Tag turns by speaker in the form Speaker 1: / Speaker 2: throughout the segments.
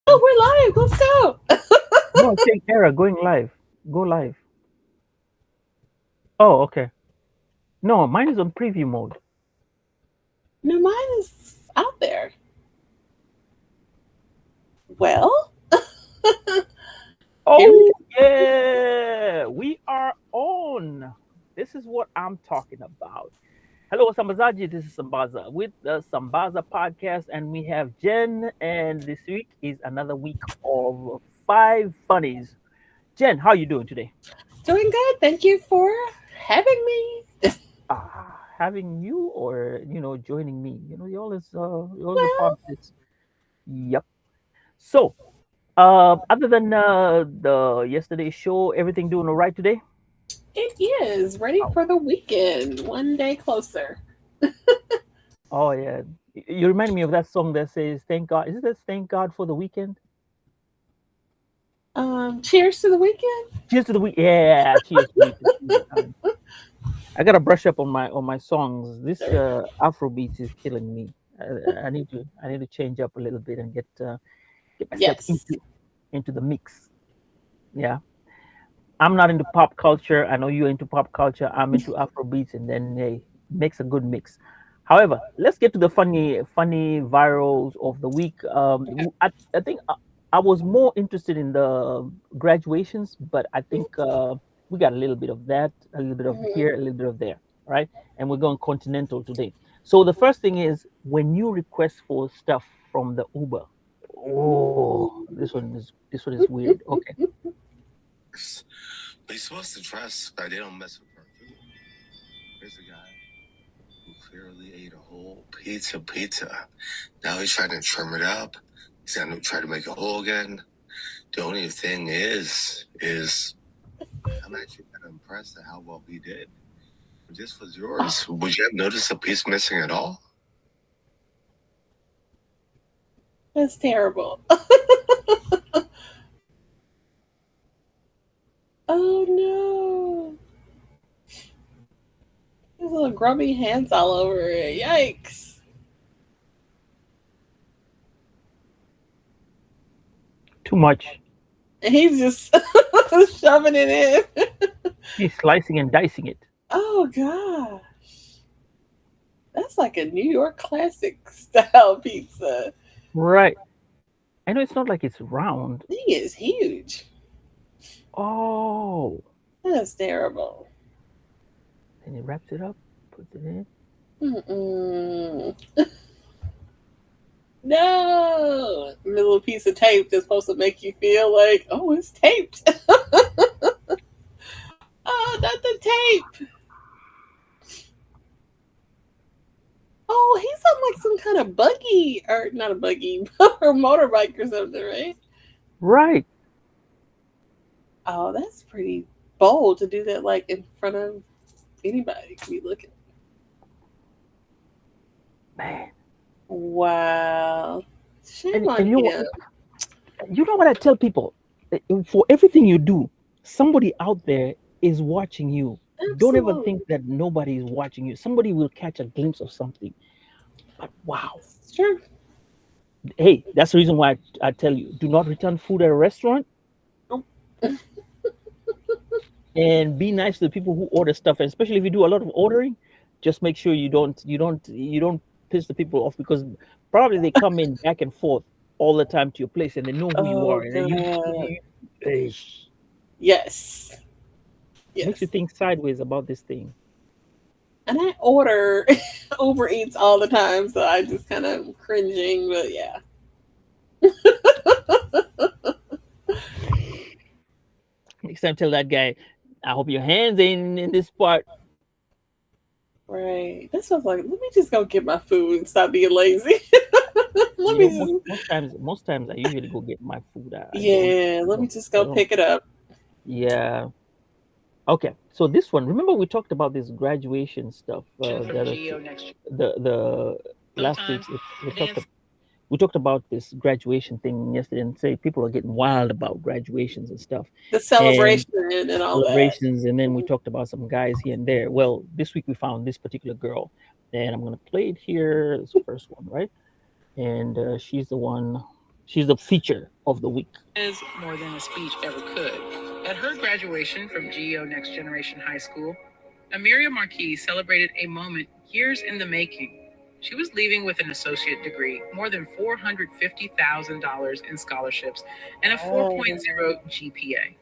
Speaker 1: Oh, we're live. Let's go.
Speaker 2: No, it's saying error, going live. Go live. Oh, okay. No, mine is on preview mode.
Speaker 1: No, mine is out there. Well, here we
Speaker 2: Oh,
Speaker 1: go.
Speaker 2: yeah. We are on. This is what I'm talking about. Hello, Sambazaji. This is Sambaza with the Sambaza podcast, and we have Jen. And this week is another week of five funnies. Jen, how are you doing today?
Speaker 1: Doing good. Thank you for having me.
Speaker 2: Having you or joining me. You always a part
Speaker 1: Well,
Speaker 2: of this. Yep. So, other than the yesterday's show, everything doing all right today?
Speaker 1: it is ready
Speaker 2: Oh,
Speaker 1: for the weekend. One day closer.
Speaker 2: oh yeah. You remind me of that song that says "Thank God." Is it that "Thank God for the weekend"?
Speaker 1: Cheers to the weekend.
Speaker 2: Cheers to the week. Yeah, cheers to the weekend. I gotta brush up on my songs. This Afro beats is killing me. I need to change up a little bit and get myself
Speaker 1: Yes.
Speaker 2: into the mix. Yeah, I'm not into pop culture. I know you're into pop culture. I'm into Afro beats, and then hey, makes a good mix. However, let's get to the funny virals of the week. I think I was more interested in the graduations, but I think we got a little bit of that, a little bit of
Speaker 1: Mhm.
Speaker 2: here, a little bit of there, right? And we're going continental today. So the first thing is when you request for stuff from the Uber. Oh, this one is weird. Okay.
Speaker 3: But you're supposed to trust that they don't mess with our food. Here's a guy who clearly ate a whole pizza. Now he's trying to trim it up. He's gonna try to make it whole again. The only thing is I'm actually kind of impressed at how well he did. If this was yours, would you have noticed a piece missing at all?
Speaker 1: That's terrible. Oh no. His little grubby hands all over it. Yikes.
Speaker 2: Too much.
Speaker 1: And he's just shoving it in.
Speaker 2: He's slicing and dicing it.
Speaker 1: Oh gosh. That's like a New York classic style pizza.
Speaker 2: Right. I know it's not like it's round.
Speaker 1: Thing is huge.
Speaker 2: Oh.
Speaker 1: That's terrible.
Speaker 2: And he wraps it up, puts it in.
Speaker 1: Mm-mm. No, the little piece of tape that's supposed to make you feel like, oh, it's taped. Oh, not the tape. Oh, he's on like some kind of buggy, or not a buggy, or motorbike or something, right?
Speaker 2: Right.
Speaker 1: Oh, that's pretty bold to do that, like in front of anybody could be looking.
Speaker 2: Man.
Speaker 1: Wow. Shame
Speaker 2: And
Speaker 1: on him.
Speaker 2: you know what I tell people? For everything you do, somebody out there is watching you. Don't ever
Speaker 1: Absolutely.
Speaker 2: think that nobody is watching you. Somebody will catch a glimpse of something. But wow.
Speaker 1: It's true.
Speaker 2: Hey, that's the reason why I tell you, do not return food at a restaurant
Speaker 1: Oh,
Speaker 2: and be nice to the people who order stuff. And especially if you do a lot of ordering, just make sure you don't piss the people off because probably they come in back and forth all the time to your place and they know who you
Speaker 1: oh
Speaker 2: are and then
Speaker 1: God.
Speaker 2: Eish,
Speaker 1: Yes.
Speaker 2: makes you
Speaker 1: Yes.
Speaker 2: think sideways about this thing.
Speaker 1: And I order Uber Eats all the time, so I just kind of cringing, but yeah.
Speaker 2: Next time, tell that guy, I hope your hands ain't in this part.
Speaker 1: Right. That's what I was like. Let me just go get my food and stop being lazy. Let
Speaker 2: You
Speaker 1: me
Speaker 2: know,
Speaker 1: just,
Speaker 2: most times I usually go get my food. I don't,
Speaker 1: yeah,
Speaker 2: I
Speaker 1: let me
Speaker 2: don't,
Speaker 1: just
Speaker 2: I
Speaker 1: go
Speaker 2: don't.
Speaker 1: pick it up.
Speaker 2: Yeah. Okay. So this one, remember we talked about this graduation stuff. The last week we talked about this graduation thing yesterday, and say people are getting wild about graduations and stuff,
Speaker 1: The
Speaker 2: and
Speaker 1: celebration and all that.
Speaker 2: celebrations. And then we talked about some guys here and there. Well, this week we found this particular girl, and I'm gonna play it here. This first one, right? And she's the one. She's the feature of the week.
Speaker 3: Is more than a speech ever could. At her graduation from GEO Next Generation High School, Amiria Marquis celebrated a moment years in the making. She was leaving with an associate degree, more than $450,000 in scholarships, and a
Speaker 1: Oh.
Speaker 3: 4.0 GPA.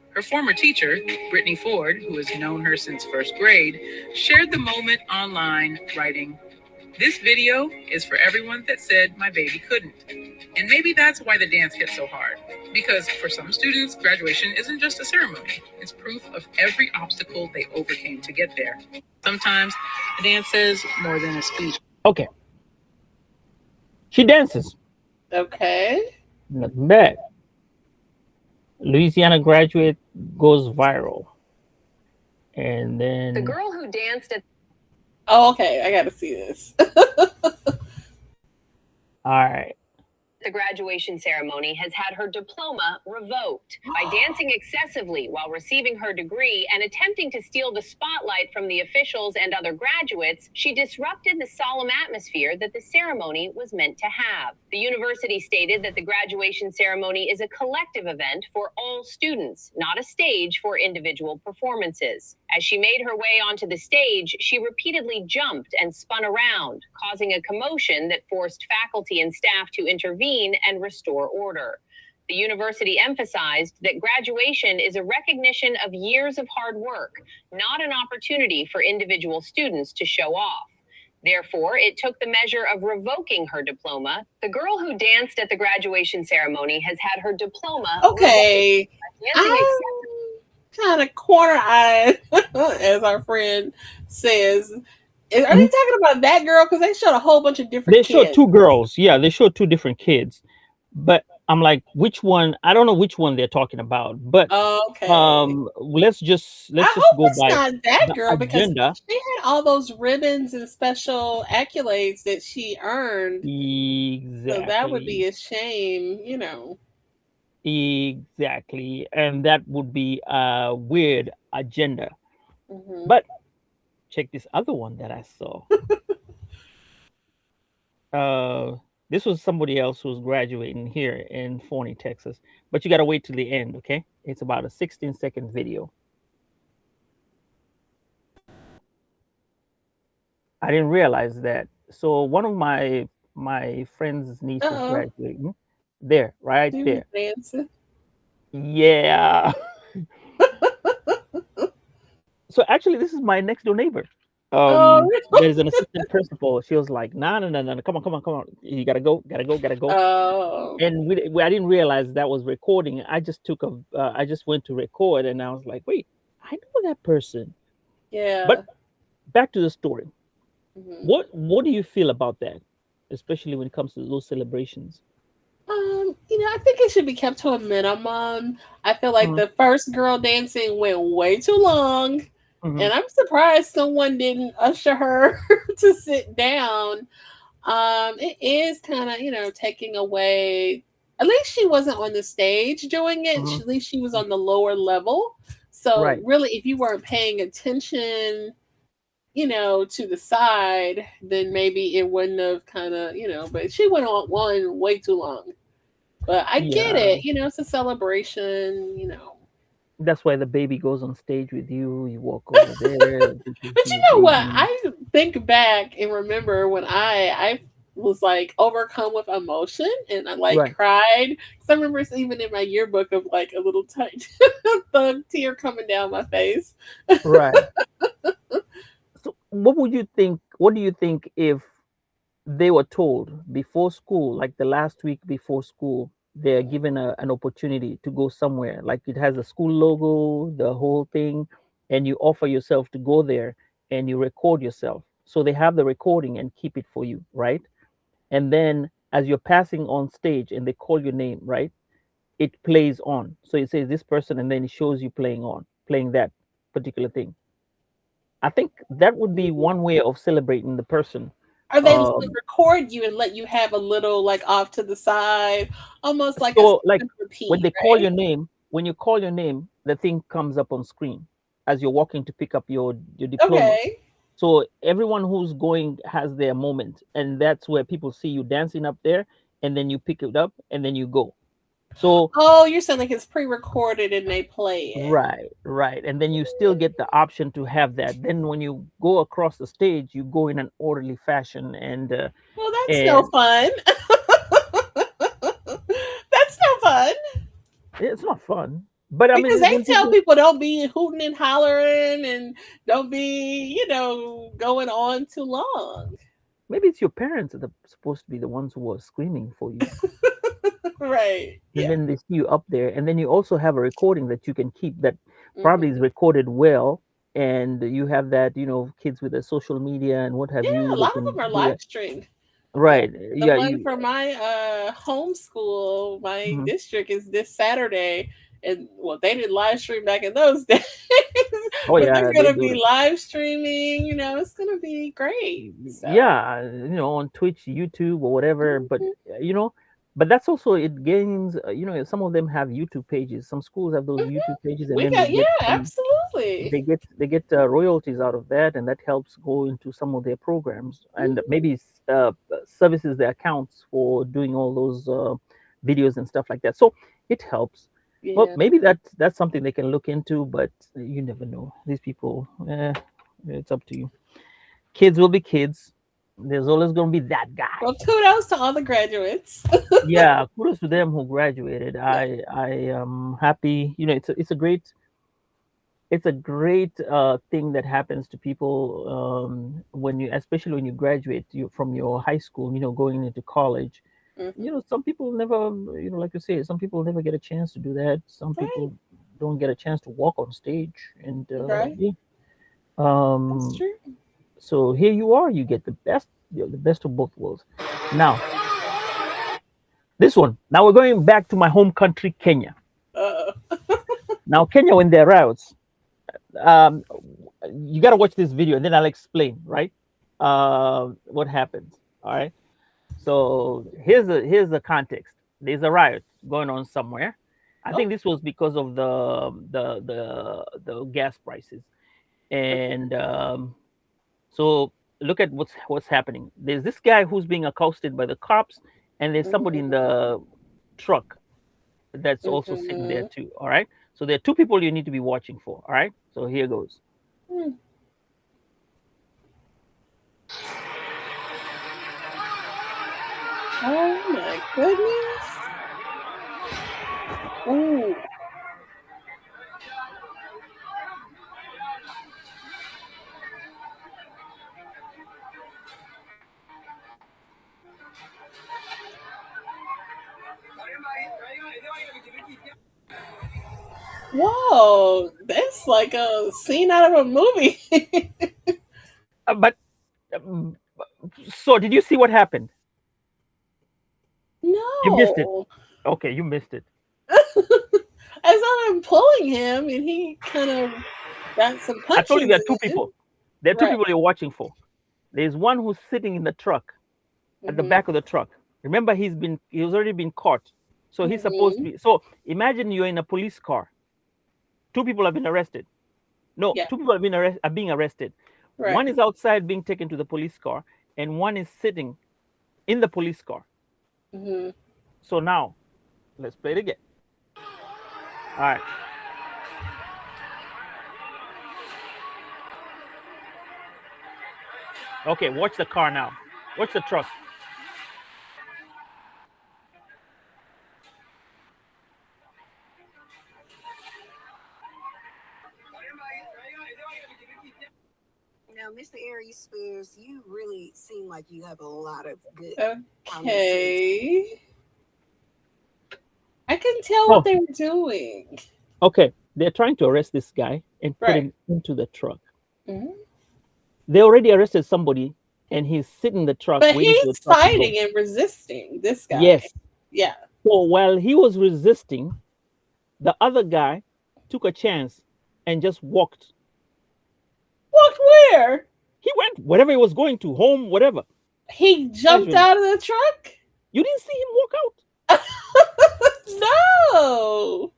Speaker 3: Her former teacher, Brittany Ford, who has known her since first grade, shared the moment online, writing, "This video is for everyone that said my baby couldn't." And maybe that's why the dance hit so hard. Because for some students, graduation isn't just a ceremony, it's proof of every obstacle they overcame to get there. Sometimes the dance says more than a speech.
Speaker 2: Okay, she dances.
Speaker 1: Okay.
Speaker 2: Not bad. Louisiana graduate goes viral, and
Speaker 3: The
Speaker 2: then
Speaker 3: girl who danced at
Speaker 1: Oh, okay. I got to see this.
Speaker 2: all right.
Speaker 3: the graduation ceremony has had her diploma revoked by dancing excessively while receiving her degree and attempting to steal the spotlight from the officials and other graduates. She disrupted the solemn atmosphere that the ceremony was meant to have. The university stated that the graduation ceremony is a collective event for all students, not a stage for individual performances. As she made her way onto the stage, she repeatedly jumped and spun around, causing a commotion that forced faculty and staff to intervene and restore order. The university emphasized that graduation is a recognition of years of hard work, not an opportunity for individual students to show off. Therefore, it took the measure of revoking her diploma. The girl who danced at the graduation ceremony has had her diploma
Speaker 1: Okay.
Speaker 3: revoked. Dancing
Speaker 1: I'm kind of corner eyed, as our friend says. Are they
Speaker 2: Mhm.
Speaker 1: talking about that girl? Because they showed a whole bunch of different
Speaker 2: They showed
Speaker 1: kids.
Speaker 2: two girls. Yeah, they showed two different kids. But I'm like, which one? I don't know which one they're talking about. But
Speaker 1: Okay.
Speaker 2: let's
Speaker 1: I
Speaker 2: just
Speaker 1: hope
Speaker 2: go
Speaker 1: it's
Speaker 2: by
Speaker 1: not that
Speaker 2: the
Speaker 1: girl because
Speaker 2: agenda.
Speaker 1: she had all those ribbons and special accolades that she earned. So that would be
Speaker 2: Exactly.
Speaker 1: a shame.
Speaker 2: Exactly. And that would be a weird agenda.
Speaker 1: Hmm.
Speaker 2: But check this other one that I saw. Uh, this was somebody else who was graduating here in Forney, Texas. But you got to wait till the end, okay? It's about a 16-second video. I didn't realize that. So one of my friend's niece was
Speaker 1: Uh-oh.
Speaker 2: graduating. There, right
Speaker 1: She was
Speaker 2: there.
Speaker 1: dancing.
Speaker 2: Yeah. So actually, this is my next door neighbor.
Speaker 1: Oh,
Speaker 2: There's an assistant principal. She was like, "No, no, no, no, come on, come on, come on. You gotta go, gotta go, gotta go."
Speaker 1: oh,
Speaker 2: And I didn't realize that was recording. I just went to record, and I was like, "Wait, I know that person." But
Speaker 1: yeah.
Speaker 2: back to the story.
Speaker 1: Hmm.
Speaker 2: What do you feel about that, especially when it comes to those celebrations?
Speaker 1: I think it should be kept to a minimum. I feel like
Speaker 2: Mhm,
Speaker 1: the first girl dancing went way too long,
Speaker 2: mhm,
Speaker 1: and I'm surprised someone didn't usher her to sit down. It is kind of, taking away. At least she wasn't on the stage doing it.
Speaker 2: mhm.
Speaker 1: At least she was on the lower level. So
Speaker 2: Right.
Speaker 1: really, if you weren't paying attention, to the side, then maybe it wouldn't have But she went on one way too long. But I get
Speaker 2: Yeah.
Speaker 1: it. It's a celebration.
Speaker 2: That's why the baby goes on stage with you. You walk over there. This is
Speaker 1: But you
Speaker 2: your
Speaker 1: know what?
Speaker 2: baby.
Speaker 1: I think back and remember when I was like overcome with emotion and I like
Speaker 2: Right.
Speaker 1: cried. Because I remember it's even in my yearbook of like a little tiny thug tear coming down my face.
Speaker 2: Right. So what would you think? What do you think if they were told before school, like the last week before school, they're given an opportunity to go somewhere, like it has a school logo, the whole thing, and you offer yourself to go there and you record yourself. So they have the recording and keep it for you, right? And then as you're passing on stage and they call your name, right? It plays on. So it says this person, and then it shows you playing that particular thing. I think that would be one way of celebrating the person.
Speaker 1: Or they would
Speaker 2: Um,
Speaker 1: record you and let you have a little like off to the side, almost like a
Speaker 2: so like
Speaker 1: step
Speaker 2: when
Speaker 1: repeat,
Speaker 2: they call
Speaker 1: right?
Speaker 2: your name, when you call your name, the thing comes up on screen as you're walking to pick up your diploma.
Speaker 1: Okay.
Speaker 2: So everyone who's going has their moment, and that's where people see you dancing up there. and then you pick it up and then you go. So
Speaker 1: Oh, you're saying like it's pre-recorded and they play it.
Speaker 2: right, right. And then you still get the option to have that. Then when you go across the stage, you go in an orderly fashion,
Speaker 1: Well, that's no
Speaker 2: and
Speaker 1: fun. That's no fun
Speaker 2: it's not fun. But I
Speaker 1: because
Speaker 2: mean,
Speaker 1: they
Speaker 2: when
Speaker 1: tell
Speaker 2: people,
Speaker 1: people don't be hooting and hollering and don't be, going on too long.
Speaker 2: maybe it's your parents that are supposed to be the ones who are screaming for you,
Speaker 1: Right.
Speaker 2: and
Speaker 1: Yeah.
Speaker 2: then they see you up there, and then you also have a recording that you can keep that probably is
Speaker 1: Hmm.
Speaker 2: recorded well, and you have that, kids with their social media and what have
Speaker 1: Yeah,
Speaker 2: you,
Speaker 1: a
Speaker 2: they
Speaker 1: lot of
Speaker 2: can
Speaker 1: them are
Speaker 2: do
Speaker 1: live
Speaker 2: that.
Speaker 1: streamed. Yeah.
Speaker 2: Right.
Speaker 1: The
Speaker 2: Yeah,
Speaker 1: one
Speaker 2: you.
Speaker 1: for my homeschool, my
Speaker 2: Mhm.
Speaker 1: district is this Saturday. And well, they did live stream back in those days,
Speaker 2: Oh
Speaker 1: but they're
Speaker 2: yeah, they
Speaker 1: gonna
Speaker 2: do
Speaker 1: be
Speaker 2: it.
Speaker 1: live streaming. It's gonna be great. So,
Speaker 2: Yeah, on Twitch, YouTube, or whatever. But
Speaker 1: mhm.
Speaker 2: you know, but that's also it gains. Some of them have YouTube pages. Some schools have those
Speaker 1: Mhm.
Speaker 2: YouTube pages, and
Speaker 1: We
Speaker 2: then they
Speaker 1: got,
Speaker 2: get
Speaker 1: yeah,
Speaker 2: some.
Speaker 1: absolutely.
Speaker 2: They get royalties out of that, and that helps go into some of their programs, and
Speaker 1: Mhm.
Speaker 2: maybe services their accounts for doing all those videos and stuff like that. So it helps. Well,
Speaker 1: Yeah.
Speaker 2: maybe that's something they can look into, but you never know. These people, it's up to you. Kids will be kids. There's always going to be that guy.
Speaker 1: Well, kudos to all the graduates.
Speaker 2: Yeah, kudos to them who graduated. I am happy. It's a great thing that happens to people when you, especially when you graduate from your high school. Going into college.
Speaker 1: Hmm.
Speaker 2: Some people never, like you say, some people never get a chance to do that. Some
Speaker 1: Right.
Speaker 2: people don't get a chance to walk on stage, and
Speaker 1: Right.
Speaker 2: yeah.
Speaker 1: That's
Speaker 2: Um,
Speaker 1: true.
Speaker 2: so here you are. You get the best of both worlds. Now, this one. Now we're going back to my home country, Kenya.
Speaker 1: Uh,
Speaker 2: Now, Kenya, when they're out, um, you got to watch this video, and then I'll explain, right? What happened. All right. So here's the context. There's a riot going on somewhere. I
Speaker 1: oh.
Speaker 2: think this was because of the gas prices, and so look at what's happening. There's this guy who's being accosted by the cops, and there's somebody in
Speaker 1: Hmm.
Speaker 2: the truck that's also sitting there
Speaker 1: Hmm.
Speaker 2: too. All right. So there are two people you need to be watching for. All right. So here goes.
Speaker 1: Oh my goodness. Ooh. Whoa. That's like a scene out of a movie.
Speaker 2: But so did you see what happened? You missed it.
Speaker 1: No.
Speaker 2: Okay, you missed it.
Speaker 1: As I'm pulling him, and he kind of got some
Speaker 2: I told you there
Speaker 1: punches
Speaker 2: are two
Speaker 1: in.
Speaker 2: people. There are two
Speaker 1: Right.
Speaker 2: people you're watching for. There's one who's sitting in the truck, at the
Speaker 1: Hmm.
Speaker 2: back of the truck. Remember, he's already been caught. So he's supposed to
Speaker 1: Hmm.
Speaker 2: be. So imagine you're in a police car. Two people have been arrested. No,
Speaker 1: Yeah.
Speaker 2: two people are being arrested. One
Speaker 1: Right.
Speaker 2: is outside being taken to the police car, and one is sitting in the police car.
Speaker 1: Hmm.
Speaker 2: So now, let's play it again. All right. Okay, watch the car now. Watch the truck.
Speaker 3: Now, Mr. Aries Spears, you really seem like you have a lot of good common sense.
Speaker 1: Okay. I can tell what
Speaker 2: Oh,
Speaker 1: they were doing.
Speaker 2: okay. They're trying to arrest this guy and put
Speaker 1: Right.
Speaker 2: him into the truck.
Speaker 1: Hmm.
Speaker 2: They already arrested somebody, and he's sitting in the truck
Speaker 1: But
Speaker 2: waiting for
Speaker 1: he's
Speaker 2: the truck to go.
Speaker 1: fighting and resisting this guy.
Speaker 2: Yes.
Speaker 1: Yeah.
Speaker 2: So while he was resisting, the other guy took a chance and just walked.
Speaker 1: Walked where?
Speaker 2: He went wherever he was going to, home, whatever.
Speaker 1: He jumped
Speaker 2: Casually.
Speaker 1: out of the truck?
Speaker 2: You didn't see him walk out.
Speaker 1: No.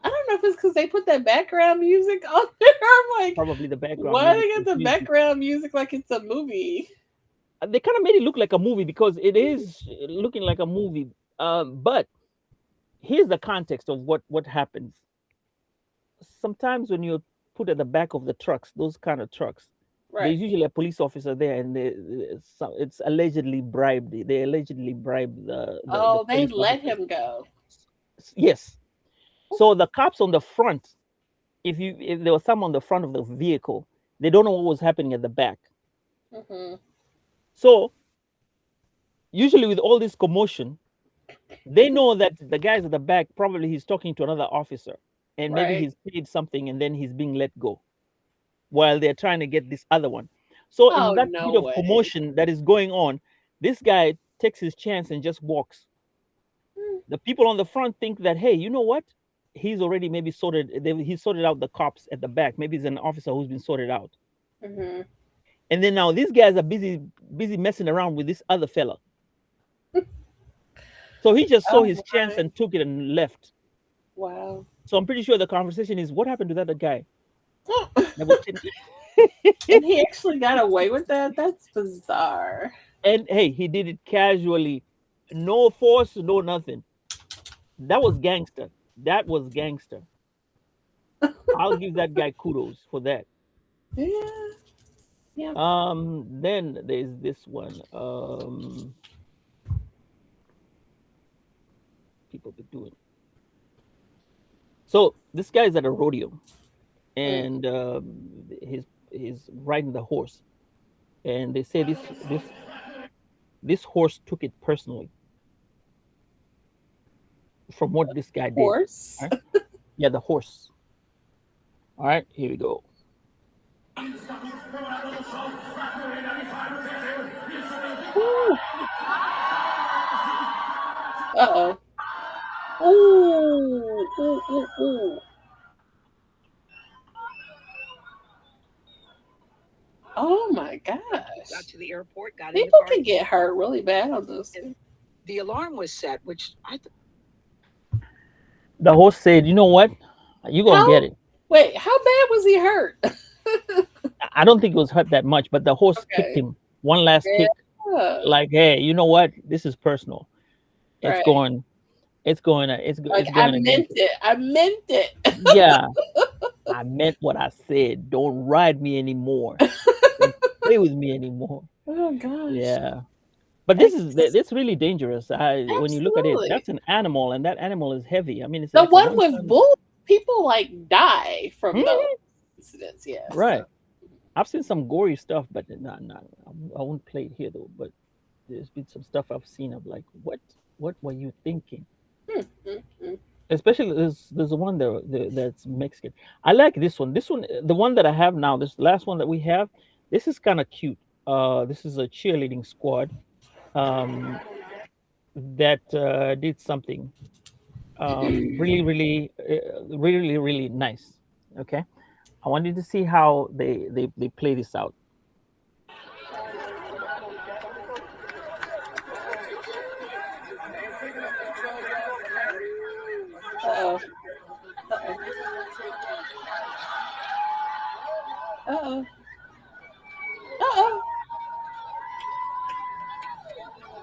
Speaker 1: I don't know if it's because they put that background music on there. I'm like,
Speaker 2: Probably the background
Speaker 1: why
Speaker 2: music
Speaker 1: they got the
Speaker 2: confused you.
Speaker 1: background music like it's a movie?
Speaker 2: They kind of made it look like a movie because it is looking like a movie. But here's the context of what happens. Sometimes when you're put at the back of the trucks, those kind of trucks,
Speaker 1: Right.
Speaker 2: there's usually a police officer there, and it's allegedly bribed. They allegedly bribed the
Speaker 1: Oh, they
Speaker 2: police
Speaker 1: let
Speaker 2: officers.
Speaker 1: him go.
Speaker 2: Yes. So the cops on the front, if there was some on the front of the vehicle, they don't know what was happening at the back.
Speaker 1: Hmm.
Speaker 2: So usually with all this commotion, they know that the guys at the back probably he's talking to another officer, and maybe
Speaker 1: Right.
Speaker 2: he's paid something, and then he's being let go while they're trying to get this other one. So in
Speaker 1: Oh,
Speaker 2: that bit
Speaker 1: no
Speaker 2: of
Speaker 1: way.
Speaker 2: commotion that is going on, this guy takes his chance and just walks. The people on the front think that, hey, you know what? He's already maybe he sorted out the cops at the back. Maybe it's an officer who's been sorted out.
Speaker 1: Hmm.
Speaker 2: And then now these guys are busy messing around with this other fella. So he just saw
Speaker 1: Oh,
Speaker 2: his chance
Speaker 1: my.
Speaker 2: and took it and left.
Speaker 1: Wow.
Speaker 2: So I'm pretty sure the conversation is what happened to that other guy that was sitting.
Speaker 1: And he actually got away with that? That's bizarre.
Speaker 2: And hey, he did it casually, no force, no nothing. That was gangster. That was gangster. I'll give that guy kudos for that.
Speaker 1: Yeah. Yeah.
Speaker 2: Then there's this one. People be doing. So this guy's at a rodeo,
Speaker 1: Mm.
Speaker 2: and he's riding the horse, and they say this horse took it personally from what this guy did.
Speaker 1: Horse.
Speaker 2: All right? Yeah, the horse. All right, here we go.
Speaker 1: Ooh. Uh-oh. Ooh. Ooh, ooh, ooh. Oh my
Speaker 3: Got
Speaker 1: gosh.
Speaker 3: to the airport, got in the
Speaker 1: People
Speaker 3: car.
Speaker 1: can get hurt really bad on this.
Speaker 3: And the alarm was set, which
Speaker 2: The horse said, "You know what? You gonna get
Speaker 1: How?
Speaker 2: it."
Speaker 1: Wait, how bad was he hurt?
Speaker 2: I don't think it was hurt that much, but the horse kicked
Speaker 1: Okay.
Speaker 2: him one last kick,
Speaker 1: Yeah.
Speaker 2: like, "Hey, you know what? This is personal. It's
Speaker 1: Right.
Speaker 2: going,
Speaker 1: Like
Speaker 2: it's
Speaker 1: I
Speaker 2: going
Speaker 1: meant
Speaker 2: against it."
Speaker 1: it. I meant it.
Speaker 2: Yeah, I meant what I said. Don't ride me anymore. Don't play with me anymore.
Speaker 1: Oh gosh.
Speaker 2: Yeah, but
Speaker 1: Ex-
Speaker 2: this really dangerous. When you look at it,
Speaker 1: Absolutely.
Speaker 2: that's an animal, and that animal is heavy. I mean, it's
Speaker 1: The
Speaker 2: like a
Speaker 1: one
Speaker 2: one
Speaker 1: with
Speaker 2: ton.
Speaker 1: bulls, people like die from those
Speaker 2: Mhm.
Speaker 1: incidents. Yes. So.
Speaker 2: Right. I've seen some gory stuff, but not. I won't play it here though. But there's been some stuff I've seen. I'm like, what were you thinking?
Speaker 1: Mm, mm, mm.
Speaker 2: Especially there's the one that's Mexican. I like this one. This one, the one that I have now, this last one that we have. This is kind of cute. This is a cheerleading squad. Um, that did something really nice. Okay, I wanted to see how they play this out.
Speaker 1: Uh-oh. Uh-oh. Uh-oh. Uh-oh.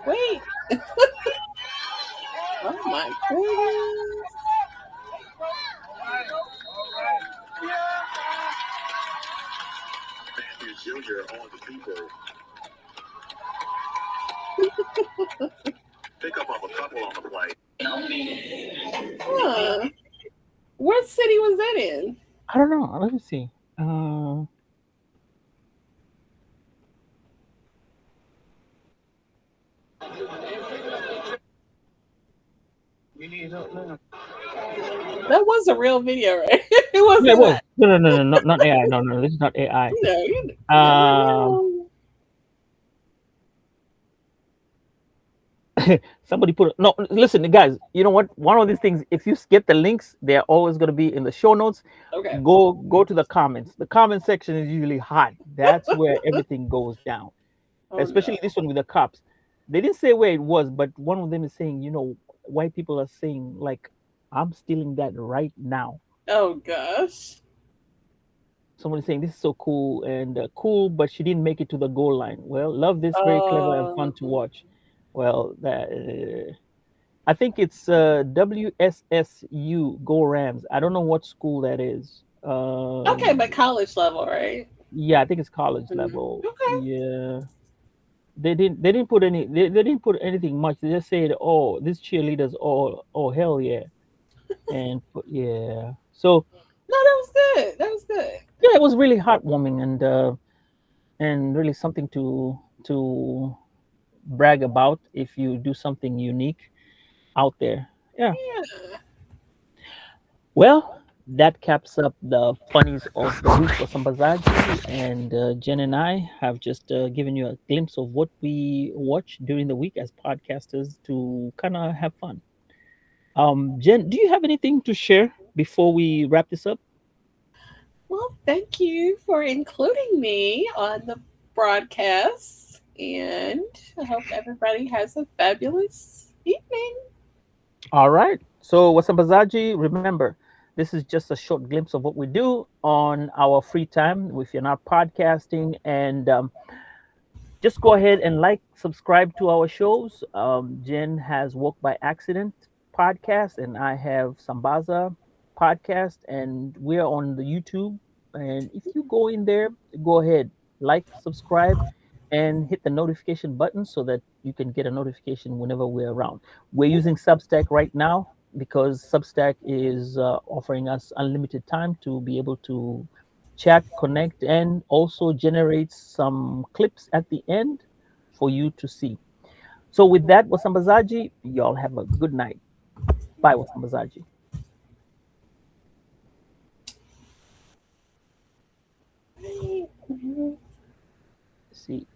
Speaker 1: Wait. Oh my goodness.
Speaker 3: Junior, all the people pick up of a couple on the flight.
Speaker 1: Huh. What city was that in?
Speaker 2: I don't know. Let me see. Uh,
Speaker 3: We need help now.
Speaker 1: That was a real video, right? It
Speaker 2: yeah, it
Speaker 1: wasn't
Speaker 2: was.
Speaker 1: a,
Speaker 2: No, not AI. No, this is not AI.
Speaker 1: you never
Speaker 2: Um,
Speaker 1: know.
Speaker 2: somebody put no. Listen, guys. You know what? One of these things. If you skip the links, they're always going to be in the show notes.
Speaker 1: Okay.
Speaker 2: Go to the comments. The comment section is usually hot. That's where everything goes down.
Speaker 1: Oh no.
Speaker 2: Especially this one with the cops. They didn't say where it was, but one of them is saying, white people are saying like, "I'm stealing that right now."
Speaker 1: Oh gosh.
Speaker 2: Someone saying this is so cool and cool, but she didn't make it to the goal line. Well, love this, very clever and fun to
Speaker 1: Oh,
Speaker 2: watch. Well, that I think it's WSSU Go Rams. I don't know what school that is.
Speaker 1: okay, but college level, right?
Speaker 2: Yeah, I think it's college
Speaker 1: Mhm.
Speaker 2: level.
Speaker 1: Okay.
Speaker 2: Yeah, they didn't put they didn't put anything much. They just said, oh, these cheerleaders, oh hell yeah, and yeah. So
Speaker 1: No, that was good. That was good.
Speaker 2: yeah, it was really heartwarming and really something to brag about if you do something unique out there. Yeah.
Speaker 1: Yeah.
Speaker 2: Well, that caps up the funnies of the week for Sambazaji, and Jen and I have just given you a glimpse of what we watch during the week as podcasters to kind of have fun. Jen, do you have anything to share before we wrap this up?
Speaker 1: Well, thank you for including me on the broadcast, and I hope everybody has a fabulous evening.
Speaker 2: All right. So, Wasambazaji, remember, this is just a short glimpse of what we do on our free time if you're not podcasting. And just go ahead and like, subscribe to our shows. Jen has Walk by Accident podcast, and I have Sambaza podcast, and we're on the YouTube. And if you go in there, go ahead, like, subscribe, and hit the notification button so that you can get a notification whenever we're around. We're using Substack right now because Substack is offering us unlimited time to be able to chat, connect, and also generate some clips at the end for you to see. So, with that, Wasambazaji, y'all have a good night. Bye, Wasambazaji.
Speaker 1: Bye.
Speaker 2: See.